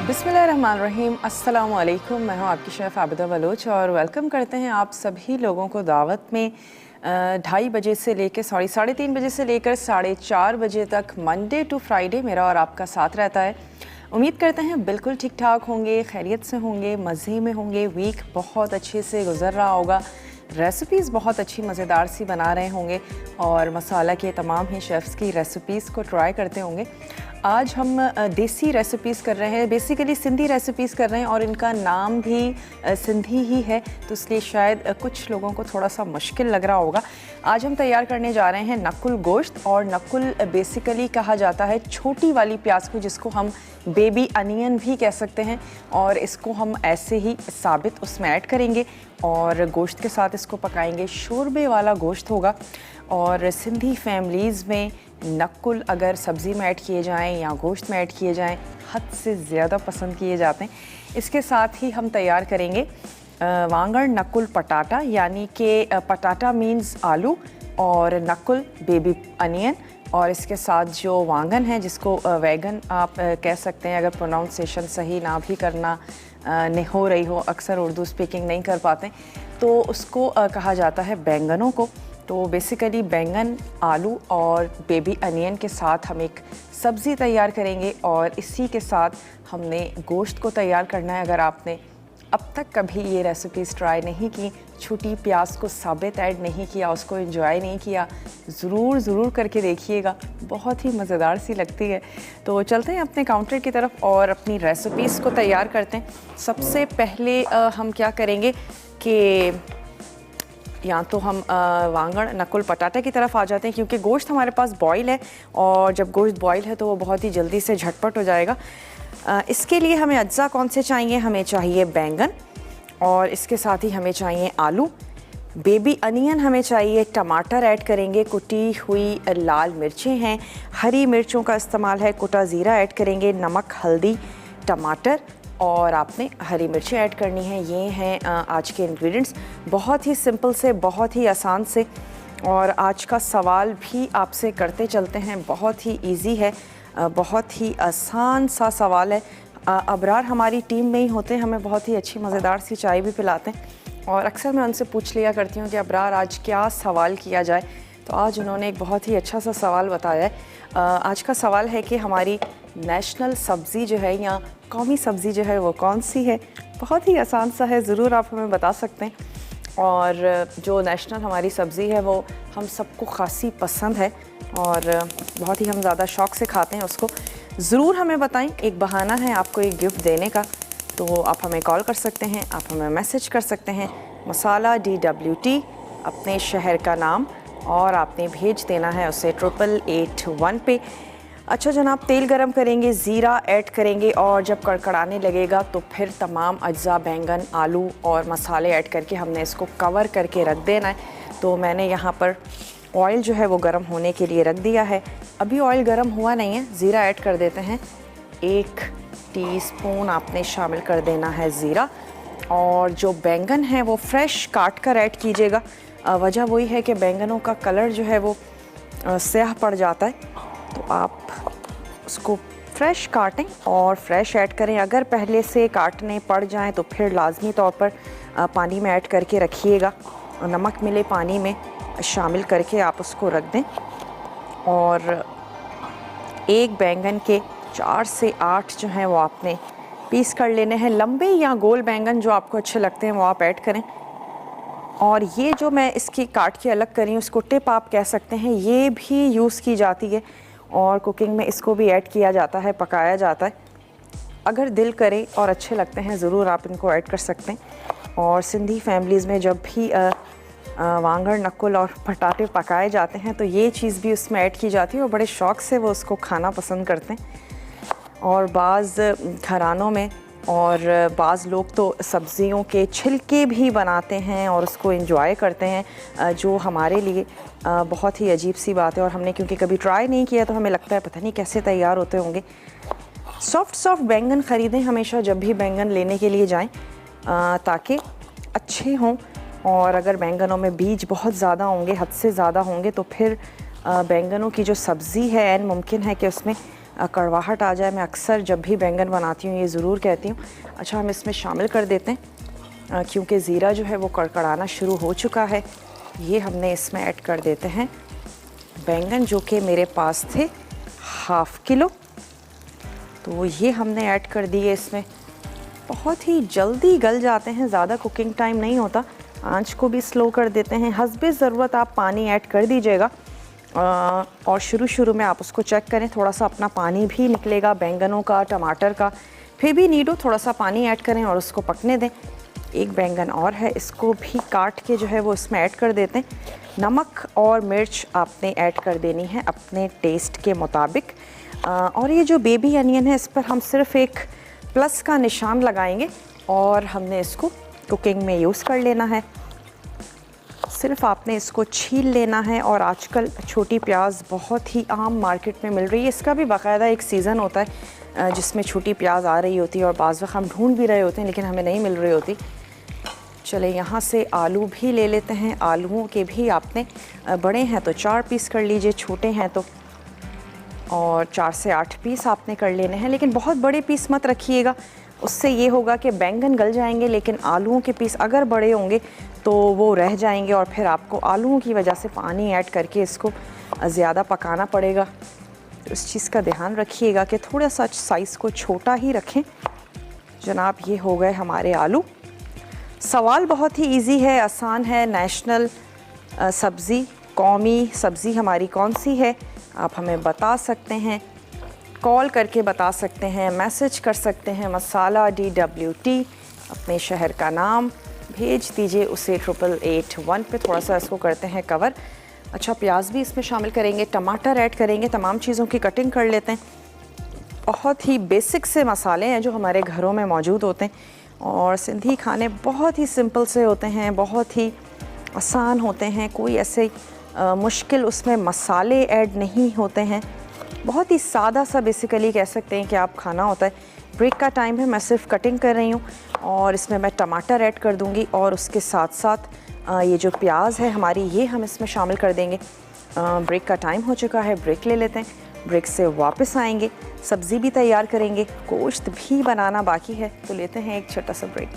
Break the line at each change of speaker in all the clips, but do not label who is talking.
बिस्मिल्लाहिर्रहमानिर्रहीम, अस्सलाम वालेकुम। मैं हूँ आपकी शेफ़ आबिदा बलोच और वेलकम करते हैं आप सभी लोगों को दावत में 2:30 बजे से लेकर 3:30 बजे से लेकर 4:30 बजे तक मंडे टू फ्राइडे मेरा और आपका साथ रहता है। उम्मीद करते हैं बिल्कुल ठीक ठाक होंगे, खैरियत से होंगे, मज़े में होंगे, वीक बहुत अच्छे से गुजर रहा होगा, रेसिपीज़ बहुत अच्छी मज़ेदार सी बना रहे होंगे और मसाला के तमाम ही शेफ़्स की रेसिपीज़ को ट्राई करते होंगे। आज हम देसी रेसिपीज़ कर रहे हैं, बेसिकली सिंधी रेसिपीज़ कर रहे हैं और इनका नाम भी सिंधी ही है, तो इसलिए शायद कुछ लोगों को थोड़ा सा मुश्किल लग रहा होगा। आज हम तैयार करने जा रहे हैं नकुल गोश्त, और नकुल बेसिकली कहा जाता है छोटी वाली प्याज को, जिसको हम बेबी अनियन भी कह सकते हैं, और इसको हम ऐसे ही साबित उसमें ऐड करेंगे और गोश्त के साथ इसको पकाएंगे। शोरबे वाला गोश्त होगा और सिंधी फैमिलीज़ में नकुल अगर सब्ज़ी में ऐड किए जाएं या गोश्त में ऐड किए जाएं हद से ज़्यादा पसंद किए जाते हैं। इसके साथ ही हम तैयार करेंगे वांगड़ नकुल पटाटा, यानी कि पटाटा मीन्स आलू और नकुल बेबी अनियन, और इसके साथ जो वांगन है जिसको वैगन आप कह सकते हैं, अगर प्रोनाउंसिएशन सही ना भी करना नहीं हो रही हो, अक्सर उर्दू स्पीकिंग नहीं कर पाते तो उसको कहा जाता है बैंगनों को। तो बेसिकली बैंगन, आलू और बेबी अनियन के साथ हम एक सब्ज़ी तैयार करेंगे और इसी के साथ हमने गोश्त को तैयार करना है। अगर आपने अब तक कभी ये रेसिपीज़ ट्राई नहीं की, छोटी प्याज को साबित ऐड नहीं किया, उसको एंजॉय नहीं किया, ज़रूर करके देखिएगा, बहुत ही मज़ेदार सी लगती है। तो चलते हैं अपने काउंटर की तरफ और अपनी रेसिपीज़ को तैयार करते हैं। सबसे पहले हम क्या करेंगे कि या तो हम वांगड़ नकुल पटाटा की तरफ आ जाते हैं, क्योंकि गोश्त हमारे पास बॉयल है और जब गोश्त बॉयल है तो वो बहुत ही जल्दी से झटपट हो जाएगा। इसके लिए हमें अज्जा कौन से चाहिए? हमें चाहिए बैंगन, और इसके साथ ही हमें चाहिए आलू, बेबी अनियन हमें चाहिए, टमाटर ऐड करेंगे, कुटी हुई लाल मिर्चें हैं, हरी मिर्चों का इस्तेमाल है, कुटा ज़ीरा ऐड करेंगे, नमक, हल्दी, टमाटर और आपने हरी मिर्ची ऐड करनी है। ये हैं आज के इंग्रेडिएंट्स, बहुत ही सिंपल से, बहुत ही आसान से। और आज का सवाल भी आपसे करते चलते हैं, बहुत ही इजी है, बहुत ही आसान सा सवाल है। अबरार हमारी टीम में ही होते हैं, हमें बहुत ही अच्छी मज़ेदार सी चाय भी पिलाते हैं और अक्सर मैं उनसे पूछ लिया करती हूँ कि अबरार आज क्या सवाल किया जाए, तो आज उन्होंने एक बहुत ही अच्छा सा सवाल बताया है। आज का सवाल है कि हमारी नेशनल सब्ज़ी जो है या कौमी सब्ज़ी जो है वो कौन सी है? बहुत ही आसान सा है, ज़रूर आप हमें बता सकते हैं। और जो नेशनल हमारी सब्ज़ी है वो हम सबको ख़ासी पसंद है और बहुत ही हम ज़्यादा शौक़ से खाते हैं उसको। ज़रूर हमें बताएं, एक बहाना है आपको एक गिफ्ट देने का। तो आप हमें कॉल कर सकते हैं, आप हमें मैसेज कर सकते हैं, मसाला DWT अपने शहर का नाम, और आपने भेज देना है उसे 8881 पे। अच्छा जनाब, तेल गरम करेंगे, ज़ीरा ऐड करेंगे और जब कड़कड़ाने लगेगा तो फिर तमाम अज्जा बैंगन, आलू और मसाले ऐड करके हमने इसको कवर करके रख देना है। तो मैंने यहाँ पर ऑयल जो है वो गरम होने के लिए रख दिया है। अभी ऑयल गरम हुआ नहीं है, ज़ीरा ऐड कर देते हैं। 1 टीस्पून आपने शामिल कर देना है ज़ीरा, और जो बैंगन है वो फ्रेश काट कर ऐड कीजिएगा। वजह वही है कि बैंगनों का कलर जो है वो स्याह पड़ जाता है, तो आप उसको फ्रेश काटें और फ्रेश ऐड करें। अगर पहले से काटने पड़ जाएं तो फिर लाजमी तौर पर पानी में ऐड करके रखिएगा, नमक मिले पानी में शामिल करके आप उसको रख दें। और एक बैंगन के 4 से 8 जो हैं वो आपने पीस कर लेने हैं। लंबे या गोल बैंगन जो आपको अच्छे लगते हैं वो आप ऐड करें। और ये जो मैं इसकी काट के अलग करी हूँ, उसको टिप आप कह सकते हैं, ये भी यूज़ की जाती है और कुकिंग में इसको भी ऐड किया जाता है, पकाया जाता है। अगर दिल करे और अच्छे लगते हैं ज़रूर आप इनको ऐड कर सकते हैं। और सिंधी फैमिलीज़ में जब भी वांगड़, नकुल और पटाटे पकाए जाते हैं तो ये चीज़ भी उसमें ऐड की जाती है और बड़े शौक़ से वो उसको खाना पसंद करते हैं। और बाज़ घरानों में और बाज़ लोग तो सब्ज़ियों के छिलके भी बनाते हैं और उसको एंजॉय करते हैं, जो हमारे लिए बहुत ही अजीब सी बात है। और हमने क्योंकि कभी ट्राई नहीं किया तो हमें लगता है पता नहीं कैसे तैयार होते होंगे। सॉफ्ट बैंगन ख़रीदें हमेशा जब भी बैंगन लेने के लिए जाएं, ताकि अच्छे हों। और अगर बैंगनों में बीज बहुत ज़्यादा होंगे, हद से ज़्यादा होंगे, तो फिर बैंगनों की जो सब्ज़ी है मुमकिन है कि उसमें कड़वाहट आ जाए। मैं अक्सर जब भी बैंगन बनाती हूँ ये ज़रूर कहती हूँ। अच्छा, हम इसमें शामिल कर देते हैं क्योंकि ज़ीरा जो है वो कड़कड़ाना शुरू हो चुका है। ये हमने इसमें ऐड कर देते हैं बैंगन, जो कि मेरे पास थे 1/2 किलो। तो ये हमने ऐड कर दिए इसमें। बहुत ही जल्दी गल जाते हैं, ज़्यादा कुकिंग टाइम नहीं होता। आंच को भी स्लो कर देते हैं। हस्बे ज़रूरत आप पानी ऐड कर दीजिएगा और शुरू में आप उसको चेक करें। थोड़ा सा अपना पानी भी निकलेगा बैंगनों का, टमाटर का। फिर भी नीडो थोड़ा सा पानी ऐड करें और उसको पकने दें। एक बैंगन और है, इसको भी काट के जो है वो इसमें ऐड कर देते हैं। नमक और मिर्च आपने ऐड कर देनी है अपने टेस्ट के मुताबिक। और ये जो बेबी अनियन है, इस पर हम सिर्फ एक प्लस का निशान लगाएंगे और हमने इसको कुकिंग में यूज़ कर लेना है। सिर्फ आपने इसको छील लेना है। और आजकल छोटी प्याज बहुत ही आम मार्केट में मिल रही है। इसका भी बाकायदा एक सीज़न होता है जिसमें छोटी प्याज आ रही होती है और बाज़ वक़्त हम ढूंढ भी रहे होते हैं लेकिन हमें नहीं मिल रही होती। चले यहाँ से आलू भी ले लेते हैं। आलूओं के भी आपने बड़े हैं तो 4 पीस कर लीजिए, छोटे हैं तो और 4 से 8 पीस आपने कर लेने हैं। लेकिन बहुत बड़े पीस मत रखिएगा, उससे ये होगा कि बैंगन गल जाएंगे लेकिन आलूओं के पीस अगर बड़े होंगे तो वो रह जाएंगे और फिर आपको आलूओं की वजह से पानी ऐड करके इसको ज़्यादा पकाना पड़ेगा। तो इस चीज़ का ध्यान रखिएगा कि थोड़ा सा साइज़ को छोटा ही रखें। जनाब, ये हो गए हमारे आलू। सवाल बहुत ही इजी है, आसान है। नेशनल सब्ज़ी, कौमी सब्ज़ी हमारी कौन सी है? आप हमें बता सकते हैं, कॉल करके बता सकते हैं, मैसेज कर सकते हैं। मसाला DWT, अपने शहर का नाम भेज दीजिए उसे 8881 पे। थोड़ा सा इसको करते हैं कवर। अच्छा, प्याज भी इसमें शामिल करेंगे, टमाटर ऐड करेंगे, तमाम चीज़ों की कटिंग कर लेते हैं। बहुत ही बेसिक से मसाले हैं जो हमारे घरों में मौजूद होते हैं और सिंधी खाने बहुत ही सिंपल से होते हैं, बहुत ही आसान होते हैं। कोई ऐसे मुश्किल उसमें मसाले ऐड नहीं होते हैं। बहुत ही सादा सा बेसिकली कह सकते हैं कि आप खाना होता है। ब्रेक का टाइम है, मैं सिर्फ कटिंग कर रही हूँ और इसमें मैं टमाटर ऐड कर दूँगी और उसके साथ साथ ये जो प्याज है हमारी, ये हम इसमें शामिल कर देंगे। ब्रेक का टाइम हो चुका है, ब्रेक ले लेते हैं। ब्रेक से वापस आएंगे, सब्ज़ी भी तैयार करेंगे, गोश्त भी बनाना बाकी है, तो लेते हैं एक छोटा सा ब्रेक।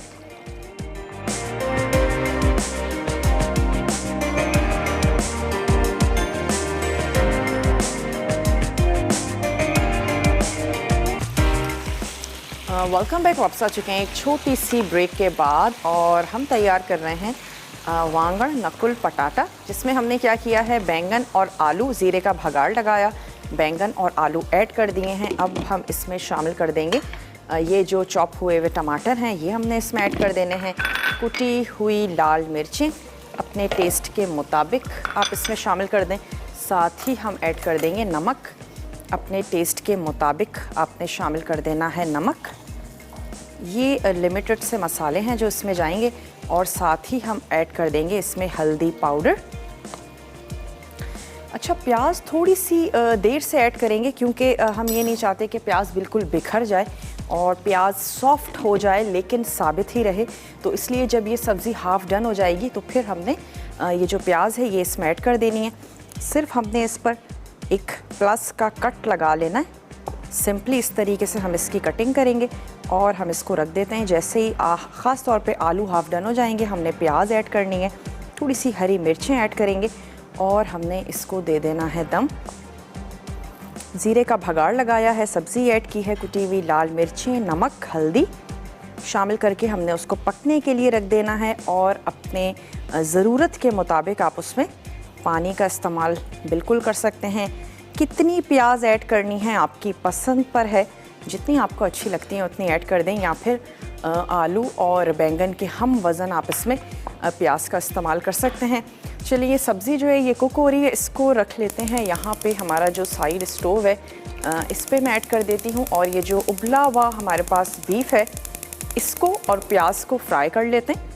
Welcome back. वापस आ चुके हैं एक छोटी सी ब्रेक के बाद और हम तैयार कर रहे हैं वांगड़ नकुल पटाटा, जिसमें हमने क्या किया है, बैंगन और आलू, ज़ीरे का भगाड़ लगाया, बैंगन और आलू ऐड कर दिए हैं। अब हम इसमें शामिल कर देंगे ये जो चॉप हुए हुए टमाटर हैं, ये हमने इसमें ऐड कर देने हैं। कुटी हुई लाल मिर्चें अपने टेस्ट के मुताबिक आप इसमें शामिल कर दें। साथ ही हम ऐड कर देंगे नमक, अपने टेस्ट के मुताबिक आपने शामिल कर देना है नमक। ये लिमिटेड से मसाले हैं जो इसमें जाएंगे और साथ ही हम ऐड कर देंगे इसमें हल्दी पाउडर। अच्छा, प्याज थोड़ी सी देर से ऐड करेंगे क्योंकि हम ये नहीं चाहते कि प्याज बिल्कुल बिखर जाए और प्याज सॉफ्ट हो जाए लेकिन साबित ही रहे। तो इसलिए जब ये सब्ज़ी हाफ़ डन हो जाएगी तो फिर हमने ये जो प्याज है ये इसमें ऐड कर देनी है। सिर्फ हमने इस पर एक प्लस का कट लगा लेना है। सिंपली इस तरीके से हम इसकी कटिंग करेंगे और हम इसको रख देते हैं। जैसे ही ख़ास तौर पे आलू हाफ़ डन हो जाएंगे, हमने प्याज ऐड करनी है, थोड़ी सी हरी मिर्चें ऐड करेंगे और हमने इसको दे देना है दम। ज़ीरे का भगाड़ लगाया है, सब्ज़ी ऐड की है, कुटी हुई लाल मिर्चें, नमक, हल्दी शामिल करके हमने उसको पकने के लिए रख देना है। और अपने ज़रूरत के मुताबिक आप उसमें पानी का इस्तेमाल बिल्कुल कर सकते हैं। कितनी प्याज ऐड करनी है आपकी पसंद पर है, जितनी आपको अच्छी लगती है उतनी ऐड कर दें, या फिर आलू और बैंगन के हम वज़न आप इसमें प्याज का इस्तेमाल कर सकते हैं। चलिए, सब्ज़ी जो है ये कुक हो रही है, इसको रख लेते हैं। यहाँ पे हमारा जो साइड स्टोव है इस पे मैं ऐड कर देती हूँ और ये जो उबला हुआ हमारे पास बीफ है इसको और प्याज को फ्राई कर लेते हैं।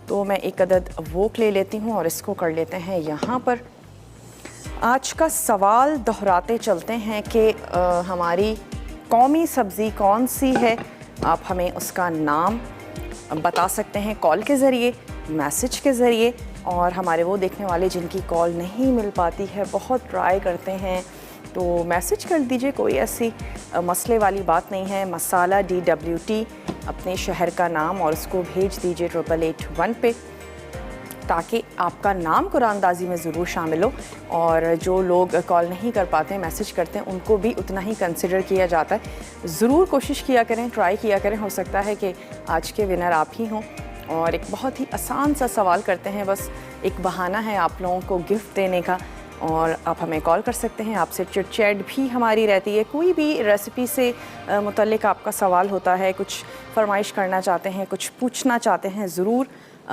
तो मैं एक अदद वोक ले लेती हूँ और इसको कर लेते हैं यहाँ पर। आज का सवाल दोहराते चलते हैं कि हमारी कौमी सब्ज़ी कौन सी है। आप हमें उसका नाम बता सकते हैं कॉल के ज़रिए, मैसेज के ज़रिए। और हमारे वो देखने वाले जिनकी कॉल नहीं मिल पाती है, बहुत ट्राई करते हैं तो मैसेज कर दीजिए, कोई ऐसी मसले वाली बात नहीं है। मसाला DWT अपने शहर का नाम और उसको भेज दीजिए 8881 पे, ताकि आपका नाम कुरानदाजी में ज़रूर शामिल हो। और जो लोग कॉल नहीं कर पाते हैं, मैसेज करते हैं, उनको भी उतना ही कंसिडर किया जाता है। ज़रूर कोशिश किया करें, ट्राई किया करें, हो सकता है कि आज के विनर आप ही हों। और एक बहुत ही आसान सा सवाल करते हैं, बस एक बहाना है आप लोगों को गिफ्ट देने का, और आप हमें कॉल कर सकते हैं। आपसे चिट चैट भी हमारी रहती है। कोई भी रेसिपी से मुतल्लिक आपका सवाल होता है, कुछ फरमाइश करना चाहते हैं, कुछ पूछना चाहते हैं, ज़रूर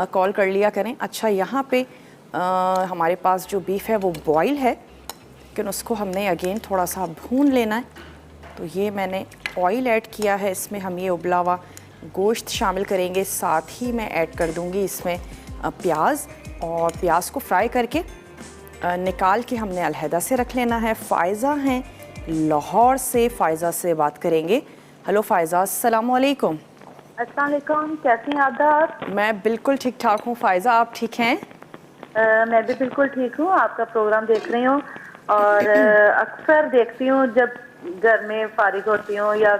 कॉल कर लिया करें। अच्छा, यहाँ पे हमारे पास जो बीफ है वो बॉयल है, लेकिन उसको हमने अगेन थोड़ा सा भून लेना है। तो ये मैंने ऑयल ऐड किया है, इसमें हम ये उबला हुआ गोश्त शामिल करेंगे। साथ ही मैं ऐड कर दूँगी इसमें प्याज, और प्याज को फ्राई करके निकाल के हमने अलहदा से रख लेना है। फ़ायज़ा हैं लाहौर से, फ़ायज़ा से बात करेंगे। हेलो फ़ायज़ा, अस्सलाम वालेकुम।
अस्सलाम वालेकुम, कैसी हैं आप?
मैं बिल्कुल ठीक ठाक हूँ फ़ायज़ा, आप ठीक हैं?
मैं भी बिल्कुल ठीक हूँ। आपका प्रोग्राम देख रही हूँ और अक्सर देखती हूँ जब घर में फारिग होती हूँ या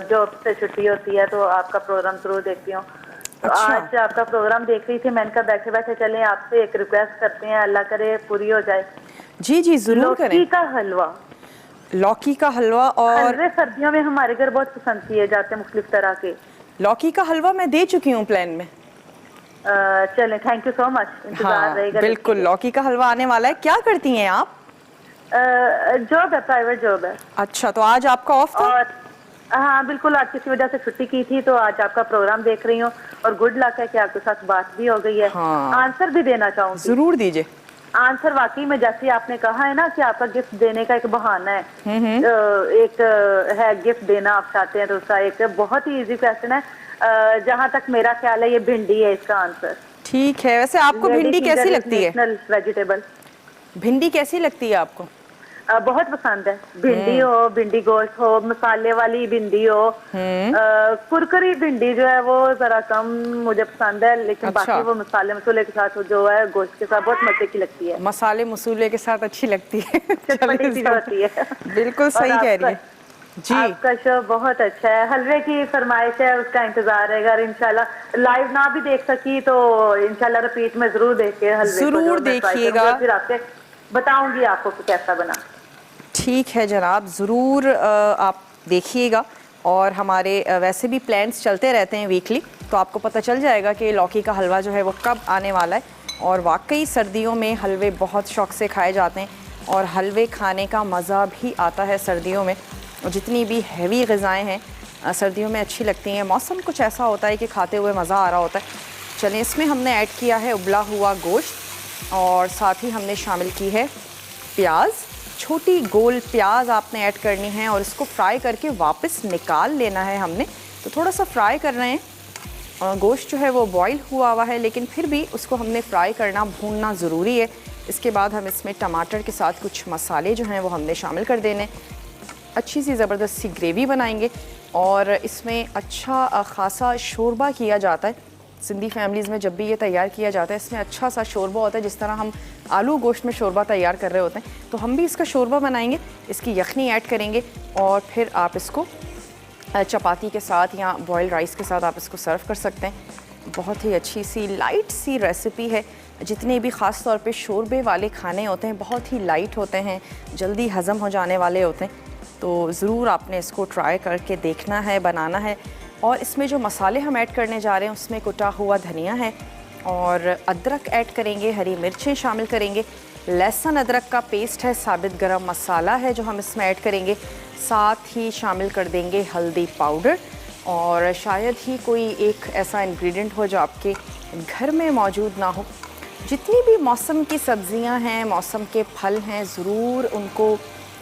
जॉब से छुट्टी होती है तो आपका प्रोग्राम जरूर देखती हूँ। तो
अच्छा।
आज आपका प्रोग्राम देख रही थी, मैंने कहा बैठे बैठे चलें आपसे एक रिक्वेस्ट करते हैं, अल्लाह करे पूरी हो जाए।
जी जी ज़रूर करें।
लौकी का हलवा।
लौकी का हलवा, और
हलवे सर्दियों में हमारे घर बहुत पसंद किए जाते हैं मुख्तलिफ तरह के।
लौकी का हलवा मैं दे चुकी हूँ प्लान में।
चलें, थैंक यू सो मच, इंतजार रहेगा।
बिल्कुल, लौकी का हलवा आने वाला है। क्या करती हैं आप?
जॉब है, प्राइवेट जॉब है।
अच्छा, तो आज आपका ऑफ था?
और हाँ बिल्कुल, आज किसी वजह से छुट्टी की थी तो आज आपका प्रोग्राम देख रही हूँ और गुड लक है कि आपके साथ बात भी हो गई है।
हाँ।
आंसर भी देना चाहूँगी।
ज़रूर दीजिए।
आंसर वाकई में जैसे आपने कहा है ना कि आपका गिफ्ट देने का एक बहाना है, एक है गिफ्ट देना आप चाहते हैं, तो उसका एक बहुत ही इजी क्वेश्चन है। जहाँ तक मेरा ख्याल है ये भिंडी है इसका आंसर।
ठीक है। वैसे आपको भिंडी कैसी लगती है?
वेजिटेबल।
भिंडी कैसी लगती है आपको?
बहुत पसंद है। भिंडी हो, भिंडी गोश्त हो, मसाले वाली भिंडी हो, कुरकुरी भिंडी जो है वो जरा कम मुझे पसंद है, लेकिन
अच्छा।
बाकी वो मसाले मसूले के साथ जो है गोश्त के साथ बहुत मजे की लगती है।
मसाले मसूले के साथ अच्छी लगती है।
चटपटी सी होती है।
बिल्कुल सही कह रही है जी।
आपका शो बहुत अच्छा है। हलवे की फरमाइश है, उसका इंतजार रहेगा। और इंशाल्लाह लाइव ना भी देख सकी तो इंशाल्लाह रिपीट में जरूर देख के हलवे
जरूर देखिएगा,
फिर आपसे बताऊंगी आपको कि कैसा बना।
ठीक है जनाब, ज़रूर आप देखिएगा। और हमारे वैसे भी प्लान्स चलते रहते हैं वीकली, तो आपको पता चल जाएगा कि लौकी का हलवा जो है वो कब आने वाला है। और वाकई सर्दियों में हलवे बहुत शौक़ से खाए जाते हैं, और हलवे खाने का मज़ा भी आता है सर्दियों में। और जितनी भी हैवी ग़िज़ाएँ हैं सर्दियों में अच्छी लगती हैं। मौसम कुछ ऐसा होता है कि खाते हुए मज़ा आ रहा होता है। चलिए, इसमें हमने ऐड किया है उबला हुआ गोश्त, और साथ ही हमने शामिल की है प्याज। छोटी गोल प्याज आपने ऐड करनी है और इसको फ्राई करके वापस निकाल लेना है हमने। तो थोड़ा सा फ्राई कर रहे हैं। गोश्त जो है वो बॉईल हुआ है, लेकिन फिर भी उसको हमने फ्राई करना, भूनना ज़रूरी है। इसके बाद हम इसमें टमाटर के साथ कुछ मसाले जो हैं वो हमने शामिल कर देने। अच्छी सी ज़बरदस्त सी ग्रेवी बनाएंगे, और इसमें अच्छा ख़ासा शोरबा किया जाता है। सिंधी फैमिलीज़ में जब भी ये तैयार किया जाता है, इसमें अच्छा सा शोरबा होता है। जिस तरह हम आलू गोश्त में शोरबा तैयार कर रहे होते हैं, तो हम भी इसका शोरबा बनाएंगे। इसकी यखनी ऐड करेंगे, और फिर आप इसको चपाती के साथ या बॉइल्ड राइस के साथ आप इसको सर्व कर सकते हैं। बहुत ही अच्छी सी लाइट सी रेसिपी है। जितने भी ख़ास तौर पे शोरबे वाले खाने होते हैं बहुत ही लाइट होते हैं, जल्दी हज़म हो जाने वाले होते हैं। तो ज़रूर आपने इसको ट्राई करके देखना है, बनाना है। और इसमें जो मसाले हम ऐड करने जा रहे हैं उसमें कुटा हुआ धनिया है, और अदरक ऐड करेंगे, हरी मिर्चें शामिल करेंगे, लहसुन अदरक का पेस्ट है, साबित गरम मसाला है जो हम इसमें ऐड करेंगे। साथ ही शामिल कर देंगे हल्दी पाउडर, और शायद ही कोई एक ऐसा इंग्रेडिएंट हो जो आपके घर में मौजूद ना हो। जितनी भी मौसम की सब्ज़ियां हैं, मौसम के फल हैं, ज़रूर उनको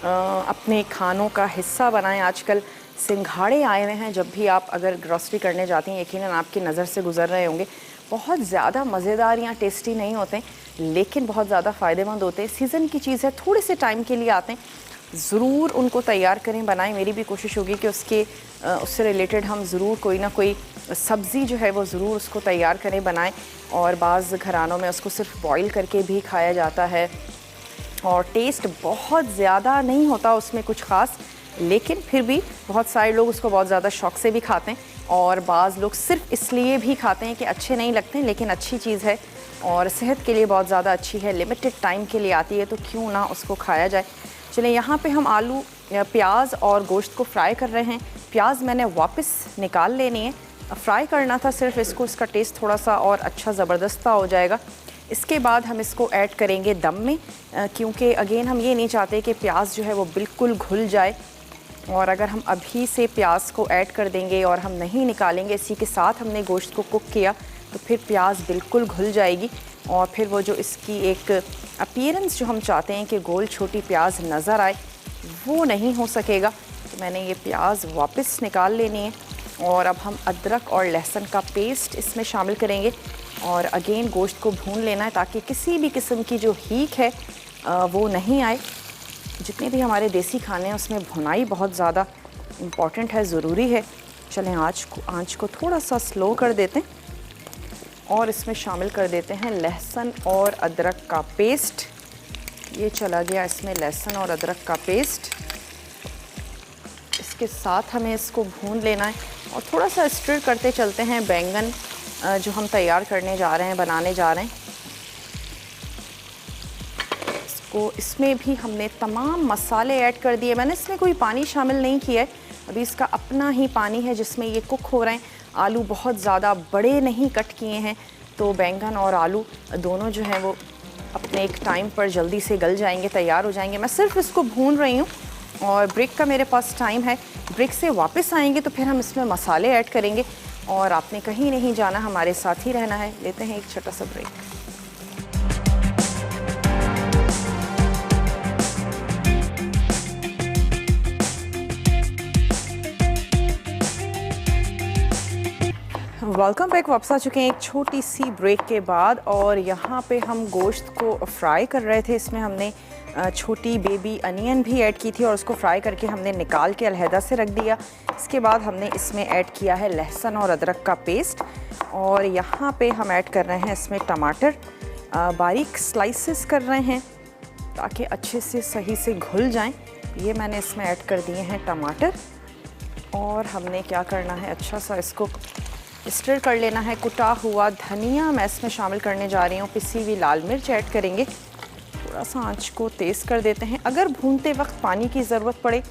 अपने खानों का हिस्सा बनाएं। आजकल सिंघाड़े आए हुए हैं, जब भी आप अगर ग्रॉसरी करने जाती हैं यकीनन आपकी नज़र से गुजर रहे होंगे। बहुत ज़्यादा मज़ेदार या टेस्टी नहीं होते, लेकिन बहुत ज़्यादा फ़ायदेमंद होते हैं। सीज़न की चीज़ है, थोड़े से टाइम के लिए आते हैं। ज़रूर उनको तैयार करें, बनाएं। मेरी भी कोशिश होगी कि उससे रिलेटेड हम ज़रूर कोई ना कोई सब्ज़ी जो है वो ज़रूर उसको तैयार करें, बनाएं। और बाज़ घरानों में उसको सिर्फ बॉईल करके भी खाया जाता है, और टेस्ट बहुत ज़्यादा नहीं होता उसमें कुछ ख़ास, लेकिन फिर भी बहुत सारे लोग उसको बहुत ज़्यादा शौक़ से भी खाते हैं और बाज़ लोग सिर्फ इसलिए भी खाते हैं कि अच्छे नहीं लगते हैं, लेकिन अच्छी चीज़ है और सेहत के लिए बहुत ज़्यादा अच्छी है, लिमिटेड टाइम के लिए आती है तो क्यों ना उसको खाया जाए। चलिए यहाँ पे हम आलू, प्याज और गोश्त को फ्राई कर रहे हैं। प्याज मैंने वापस निकाल लेनी है, फ्राई करना था सिर्फ इसको, इसका टेस्ट थोड़ा सा और अच्छा ज़बरदस्त हो जाएगा। इसके बाद हम इसको ऐड करेंगे दम में, क्योंकि अगेन हम ये नहीं चाहते कि प्याज जो है वो बिल्कुल घुल जाए, और अगर हम अभी से प्याज को ऐड कर देंगे और हम नहीं निकालेंगे, इसी के साथ हमने गोश्त को कुक किया, तो फिर प्याज बिल्कुल घुल जाएगी और फिर वो जो इसकी एक अपीयरेंस जो हम चाहते हैं कि गोल छोटी प्याज नज़र आए, वो नहीं हो सकेगा। तो मैंने ये प्याज वापस निकाल लेनी है और अब हम अदरक और लहसुन का पेस्ट इसमें शामिल करेंगे और अगेन गोश्त को भून लेना है ताकि किसी भी किस्म की जो हीक है वो नहीं आए। जितने भी हमारे देसी खाने हैं उसमें भुनाई बहुत ज़्यादा इम्पॉर्टेंट है, ज़रूरी है। चलें आँच को थोड़ा सा स्लो कर देते हैं और इसमें शामिल कर देते हैं लहसुन और अदरक का पेस्ट। ये चला गया इसमें लहसुन और अदरक का पेस्ट। इसके साथ हमें इसको भून लेना है और थोड़ा सा स्टर करते चलते हैं बैंगन जो हम तैयार करने जा रहे हैं, बनाने जा रहे हैं। इसको, इसमें भी हमने तमाम मसाले ऐड कर दिए। मैंने इसमें कोई पानी शामिल नहीं किया है, अभी इसका अपना ही पानी है जिसमें ये कुक हो रहे हैं। आलू बहुत ज़्यादा बड़े नहीं कट किए हैं, तो बैंगन और आलू दोनों जो हैं वो अपने एक टाइम पर जल्दी से गल जाएंगे, तैयार हो जाएंगे। मैं सिर्फ इसको भून रही हूँ और ब्रेक का मेरे पास टाइम है। ब्रेक से वापस आएंगे तो फिर हम इसमें मसाले ऐड करेंगे और आपने कहीं नहीं जाना, हमारे साथ ही रहना है। लेते हैं एक छोटा सा ब्रेक। Welcome back. वापस आ चुके हैं एक छोटी सी ब्रेक के बाद और यहाँ पे हम गोश्त को फ्राई कर रहे थे। इसमें हमने छोटी बेबी अनियन भी ऐड की थी और उसको फ्राई करके हमने निकाल के अलहदा से रख दिया। इसके बाद हमने इसमें ऐड किया है लहसुन और अदरक का पेस्ट और यहाँ पे हम ऐड कर रहे हैं इसमें टमाटर, बारीक स्लाइसेस कर रहे हैं ताकि अच्छे से सही से घुल जाएं। ये मैंने इसमें ऐड कर दिए हैं टमाटर और हमने क्या करना है, अच्छा सा इसको स्टर कर लेना है। कुटा हुआ धनिया मैं इसमें शामिल करने जा रही हूँ, पिसी हुई लाल मिर्च ऐड करेंगे। थोड़ा सा आंच को तेज़ कर देते हैं। अगर भूनते वक्त पानी की ज़रूरत पड़े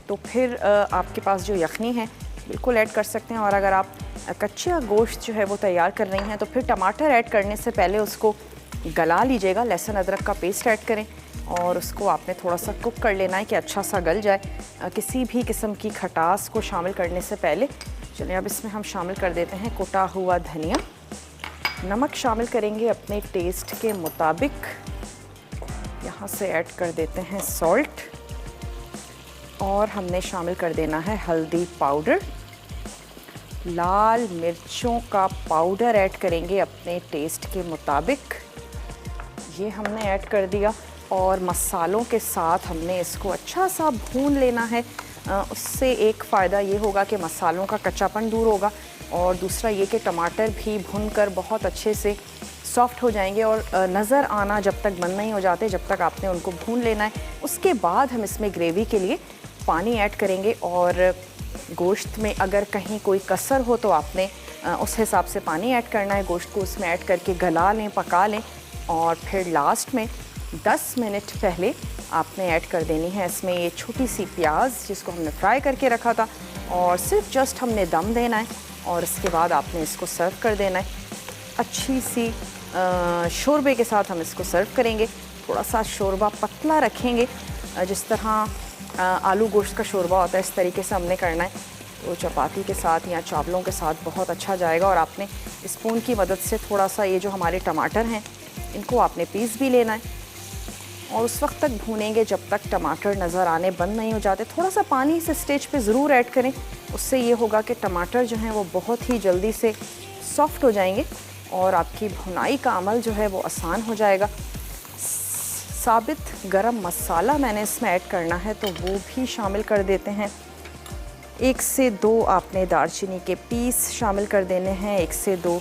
तो फिर आपके पास जो यखनी है बिल्कुल ऐड कर सकते हैं, और अगर आप कच्चा गोश्त जो है वो तैयार कर रही हैं तो फिर टमाटर ऐड करने से पहले उसको गला लीजिएगा। लहसुन अदरक का पेस्ट ऐड करें और उसको आपने थोड़ा सा कुक कर लेना है कि अच्छा सा गल जाए, किसी भी किस्म की खटास को शामिल करने से पहले। चलिए अब इसमें हम शामिल कर देते हैं कुटा हुआ धनिया। नमक शामिल करेंगे अपने टेस्ट के मुताबिक। यहाँ से ऐड कर देते हैं सॉल्ट और हमने शामिल कर देना है हल्दी पाउडर। लाल मिर्चों का पाउडर ऐड करेंगे अपने टेस्ट के मुताबिक। ये हमने ऐड कर दिया और मसालों के साथ हमने इसको अच्छा सा भून लेना है। उससे एक फ़ायदा ये होगा कि मसालों का कच्चापन दूर होगा और दूसरा ये कि टमाटर भी भुनकर बहुत अच्छे से सॉफ्ट हो जाएंगे और नज़र आना जब तक बंद नहीं हो जाते, जब तक आपने उनको भून लेना है। उसके बाद हम इसमें ग्रेवी के लिए पानी ऐड करेंगे और गोश्त में अगर कहीं कोई कसर हो तो आपने उस हिसाब से पानी ऐड करना है। गोश्त को उसमें ऐड करके गला लें, पका लें और फिर लास्ट में 10 मिनट पहले आपने ऐड कर देनी है इसमें ये छोटी सी प्याज जिसको हमने फ्राई करके रखा था, और सिर्फ जस्ट हमने दम देना है और इसके बाद आपने इसको सर्व कर देना है। अच्छी सी शोरबे के साथ हम इसको सर्व करेंगे। थोड़ा सा शोरबा पतला रखेंगे, जिस तरह आलू गोश्त का शोरबा होता है इस तरीके से हमने करना है। तो चपाती के साथ या चावलों के साथ बहुत अच्छा जाएगा। और आपने स्पून की मदद से थोड़ा सा ये जो हमारे टमाटर हैं इनको आपने पीस भी लेना है और उस वक्त तक भूनेंगे जब तक टमाटर नज़र आने बंद नहीं हो जाते। थोड़ा सा पानी इस स्टेज पे ज़रूर ऐड करें, उससे ये होगा कि टमाटर जो हैं वो बहुत ही जल्दी से सॉफ्ट हो जाएंगे और आपकी भुनाई का अमल जो है वो आसान हो जाएगा। साबित गरम मसाला मैंने इसमें ऐड करना है तो वो भी शामिल कर देते हैं। 1 से 2 आपने दालचीनी के पीस शामिल कर देने हैं, 1 से 2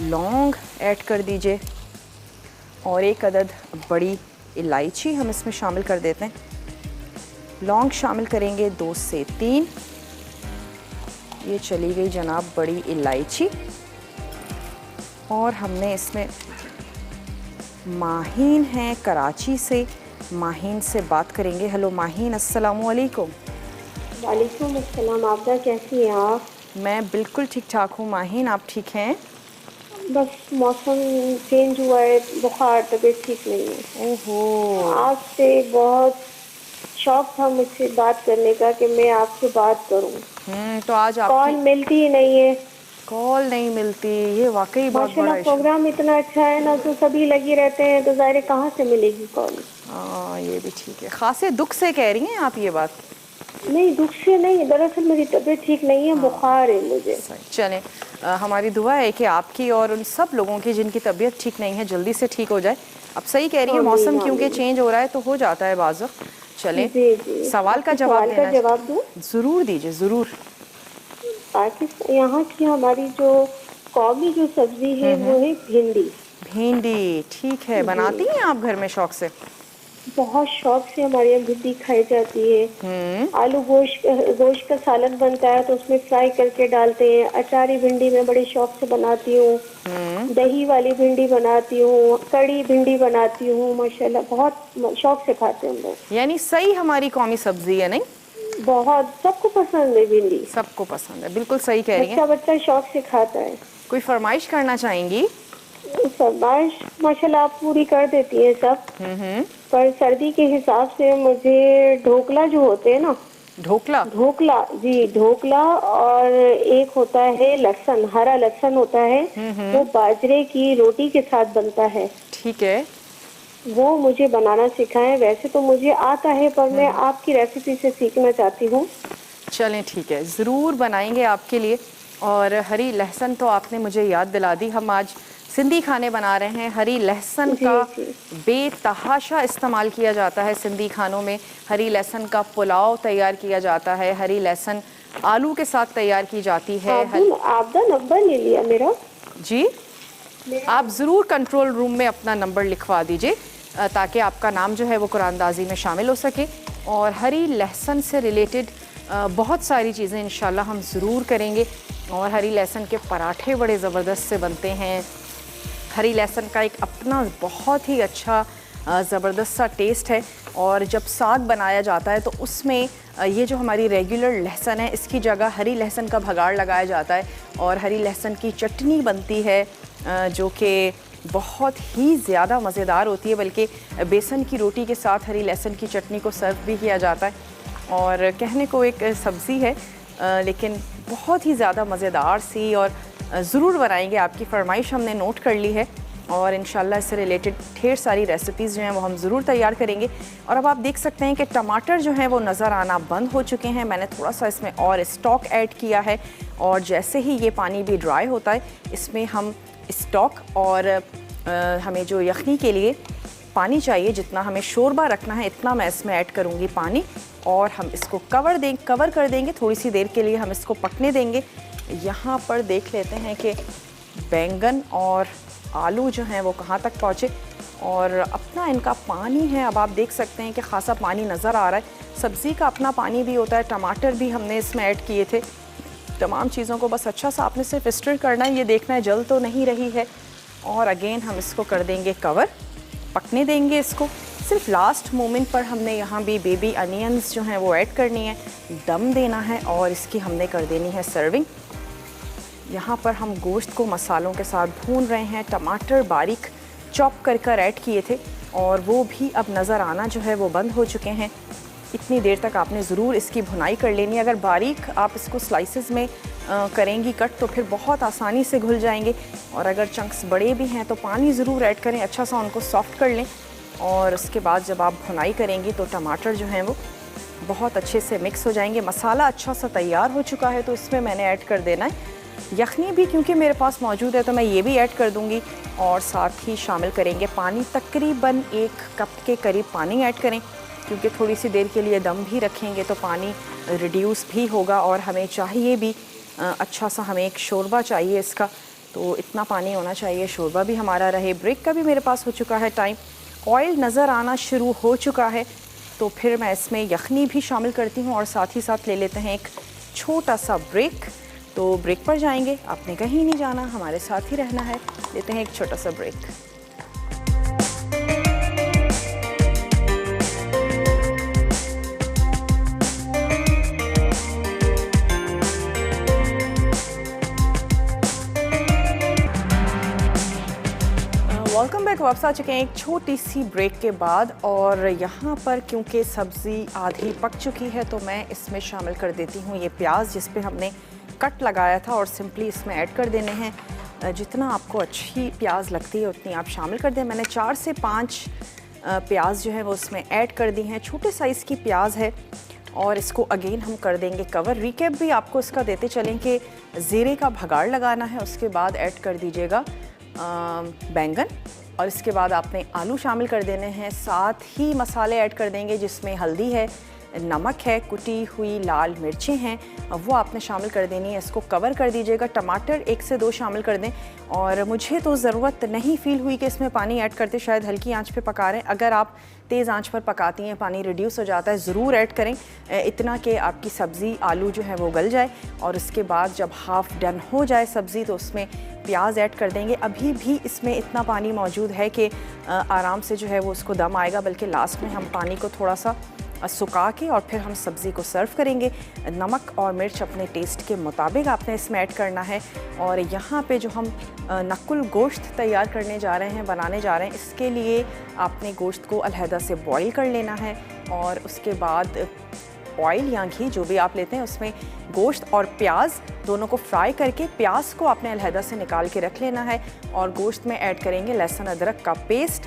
लौंग ऐड कर दीजिए और 1 अदद बड़ी इलायची हम इसमें शामिल कर देते हैं। लौंग शामिल करेंगे 2 से 3। ये चली गई जनाब बड़ी इलायची। और हमने इसमें माहीन है कराची से, माहीन से बात करेंगे। हेलो माहीन, अस्सलाम वालेकुम।
वालेकुम अस्सलाम। आपदा कैसी हैं आप?
मैं बिल्कुल ठीक ठाक हूँ माहीन, आप ठीक हैं?
बस मौसम चेंज हुआ है, बुखार, तबीयत ठीक नहीं है।
ओहो,
आपसे बहुत शौक था मुझसे बात करने का कि मैं आपसे बात करूं।
तो आज
कॉल
आपकी
मिलती ही नहीं है।
कॉल नहीं मिलती, ये वाकई बहुत बड़ा
माशाल्लाह
इशू।
प्रोग्राम इतना अच्छा है ना, तो सभी लगे रहते हैं, तो ज़ाहिर कहाँ से मिलेगी कॉल?
हाँ ये भी ठीक है। खासे दुख से कह रही हैं आप ये बात?
नहीं, दुख से नहीं, दरअसल मेरी तबीयत ठीक नहीं है, बुखार है मुझे।
सही, चलें, हमारी दुआ है कि आपकी और उन सब लोगों की जिनकी तबीयत ठीक नहीं है जल्दी से ठीक हो जाए। आप सही कह रही हैं, मौसम क्योंकि चेंज हो रहा है तो हो जाता है बाज़ वक्त। चलें,
जी जी,
सवाल का
सवाल का
देना
जवाब दूं?
ज़रूर दीजिए, ज़रूर।
पाकिस्तान, यहाँ की हमारी जो कौमी जो सब्जी है वो है भिंडी।
भिंडी, ठीक है, बनाती हैं आप घर में शौक से?
बहुत शौक से हमारे यहाँ भिंडी खाई जाती है। आलू गोश्त का सालन बनता है तो उसमें फ्राई करके डालते हैं। अचारी भिंडी मैं बड़े शौक से बनाती हूँ। दही वाली भिंडी बनाती हूँ, कड़ी भिंडी बनाती हूँ। माशाल्लाह बहुत शौक से खाते हैं हम लोग।
यानी सही हमारी कौमी सब्जी है, नहीं?
बहुत, सबको पसंद है भिंडी।
सबको पसंद है, बिल्कुल सही कह रही हैं।
बच्चा बच्चा शौक से खाता है।
कोई फरमाइश करना चाहेंगी?
फरमाइश माशाल्लाह आप पूरी कर देती है सब। पर सर्दी के हिसाब से मुझे ढोकला जो होते हैं ना,
ढोकला?
ढोकला जी, ढोकला। और एक होता है लहसुन, हरा लहसुन होता है, वो बाजरे की रोटी के साथ बनता है।
ठीक है,
वो मुझे बनाना सिखाएं। वैसे तो मुझे आता है पर मैं आपकी रेसिपी से सीखना चाहती हूँ।
चलें ठीक है, ज़रूर बनाएंगे आपके लिए। और हरी लहसुन तो आपने मुझे याद दिला दी, हम आज सिंधी खाने बना रहे हैं। हरी लहसुन
जी,
का
जी।
बेतहाशा इस्तेमाल किया जाता है सिंधी खानों में। हरी लहसुन का पुलाव तैयार किया जाता है, हरी लहसुन आलू के साथ तैयार की जाती है।
आपका नंबर ले लिया मेरा?
जी, आप ज़रूर कंट्रोल रूम में अपना नंबर लिखवा दीजिए ताकि आपका नाम जो है वो कुरानदाजी में शामिल हो सके। और हरी लहसुन से रिलेटेड बहुत सारी चीज़ें इंशाल्लाह हम ज़रूर करेंगे। और हरी लहसुन के पराठे बड़े ज़बरदस्त से बनते हैं। हरी लहसुन का एक अपना बहुत ही अच्छा ज़बरदस्त सा टेस्ट है। और जब साग बनाया जाता है तो उसमें ये जो हमारी रेगुलर लहसुन है इसकी जगह हरी लहसुन का भगाड़ लगाया जाता है और हरी लहसुन की चटनी बनती है जो कि बहुत ही ज़्यादा मज़ेदार होती है। बल्कि बेसन की रोटी के साथ हरी लहसुन की चटनी को सर्व भी किया जाता है। और कहने को एक सब्ज़ी है लेकिन बहुत ही ज़्यादा मज़ेदार सी, और ज़रूर बनाएंगे। आपकी फरमाइश हमने नोट कर ली है और इंशाल्लाह इससे रिलेटेड ढेर सारी रेसिपीज़ जो हैं वो हम ज़रूर तैयार करेंगे। और अब आप देख सकते हैं कि टमाटर जो हैं वो नज़र आना बंद हो चुके हैं। मैंने थोड़ा सा इसमें और स्टॉक ऐड किया है और जैसे ही ये पानी भी ड्राई होता है इसमें हम स्टॉक और हमें जो यखनी के लिए पानी चाहिए, जितना हमें शोरबा रखना है इतना मैं इसमें ऐड करूँगी पानी। और हम इसको कवर कर देंगे, थोड़ी सी देर के लिए हम इसको पकने देंगे। यहाँ पर देख लेते हैं कि बैंगन और आलू जो हैं वो कहाँ तक पहुँचे और अपना इनका पानी है। अब आप देख सकते हैं कि खासा पानी नज़र आ रहा है। सब्ज़ी का अपना पानी भी होता है, टमाटर भी हमने इसमें ऐड किए थे। तमाम चीज़ों को बस अच्छा सा आपने सिर्फ स्टर करना है, ये देखना है जल तो नहीं रही है। और अगेन हम इसको कर देंगे कवर, पकने देंगे इसको। सिर्फ लास्ट मोमेंट पर हमने यहाँ भी बेबी अनियंस जो हैं वो ऐड करनी है, दम देना है और इसकी हमने कर देनी है सर्विंग। यहाँ पर हम गोश्त को मसालों के साथ भून रहे हैं। टमाटर बारीक चॉप कर ऐड किए थे और वो भी अब नज़र आना जो है वो बंद हो चुके हैं। इतनी देर तक आपने ज़रूर इसकी भुनाई कर लेनी है। अगर बारीक आप इसको स्लाइसेस में करेंगी कट तो फिर बहुत आसानी से घुल जाएंगे। और अगर चंक्स बड़े भी हैं तो पानी ज़रूर ऐड करें, अच्छा सा उनको सॉफ्ट कर लें। और उसके बाद जब आप भुनाई करेंगी तो टमाटर जो हैं वो बहुत अच्छे से मिक्स हो जाएंगे। मसाला अच्छा सा तैयार हो चुका है तो इसमें मैंने ऐड कर देना है यखनी भी, क्योंकि मेरे पास मौजूद है तो मैं ये भी ऐड कर दूंगी। और साथ ही शामिल करेंगे पानी, तकरीबन 1 कप के करीब पानी ऐड करें क्योंकि थोड़ी सी देर के लिए दम भी रखेंगे तो पानी रिड्यूस भी होगा। और हमें चाहिए भी अच्छा सा, हमें एक शोरबा चाहिए इसका, तो इतना पानी होना चाहिए, शोरबा भी हमारा रहे। ब्रेक का भी मेरे पास हो चुका है टाइम ऑयल नज़र आना शुरू हो चुका है तो फिर मैं इसमें यखनी भी शामिल करती हूँ और साथ ही साथ ले लेते हैं एक छोटा सा ब्रेक। तो ब्रेक पर जाएंगे, आपने कहीं नहीं जाना, हमारे साथ ही रहना है। लेते हैं एक छोटा सा ब्रेक। Welcome back. वापस आ चुके हैं एक छोटी सी ब्रेक के बाद और यहाँ पर क्योंकि सब्ज़ी आधी पक चुकी है तो मैं इसमें शामिल कर देती हूँ ये प्याज जिस पे हमने कट लगाया था और सिंपली इसमें ऐड कर देने हैं। जितना आपको अच्छी प्याज लगती है उतनी आप शामिल कर दें। मैंने 4 से 5 प्याज जो है वो उसमें ऐड कर दी हैं। छोटे साइज़ की प्याज है और इसको अगेन हम कर देंगे कवर। रिकैप भी आपको इसका देते चलें कि ज़ीरे का भगाड़ लगाना है, उसके बाद ऐड कर दीजिएगा बैंगन और इसके बाद आपने आलू शामिल कर देने हैं। साथ ही मसाले ऐड कर देंगे जिसमें हल्दी है, नमक है, कुटी हुई लाल मिर्चें हैं, वो आपने शामिल कर देनी है। इसको कवर कर दीजिएगा। टमाटर 1 से 2 शामिल कर दें और मुझे तो ज़रूरत नहीं फ़ील हुई कि इसमें पानी ऐड करते, शायद हल्की आंच पे पका रहे हैं। अगर आप तेज़ आंच पर पकाती हैं पानी रिड्यूस हो जाता है, ज़रूर ऐड करें इतना कि आपकी सब्ज़ी आलू जो है वो गल जाए। और उसके बाद जब हाफ़ डन हो जाए सब्ज़ी तो उसमें प्याज ऐड कर देंगे। अभी भी इसमें इतना पानी मौजूद है कि आराम से जो है वो उसको दम आएगा, बल्कि लास्ट में हम पानी को थोड़ा सा सुखा के और फिर हम सब्ज़ी को सर्व करेंगे। नमक और मिर्च अपने टेस्ट के मुताबिक आपने इसमें ऐड करना है। और यहाँ पे जो हम नकुल गोश्त तैयार करने जा रहे हैं, बनाने जा रहे हैं, इसके लिए आपने गोश्त को अलहदा से बॉईल कर लेना है और उसके बाद ऑयल या घी जो भी आप लेते हैं उसमें गोश्त और प्याज दोनों को फ्राई करके प्याज को आपने अलहदा से निकाल के रख लेना है। और गोश्त में ऐड करेंगे लहसुन अदरक का पेस्ट,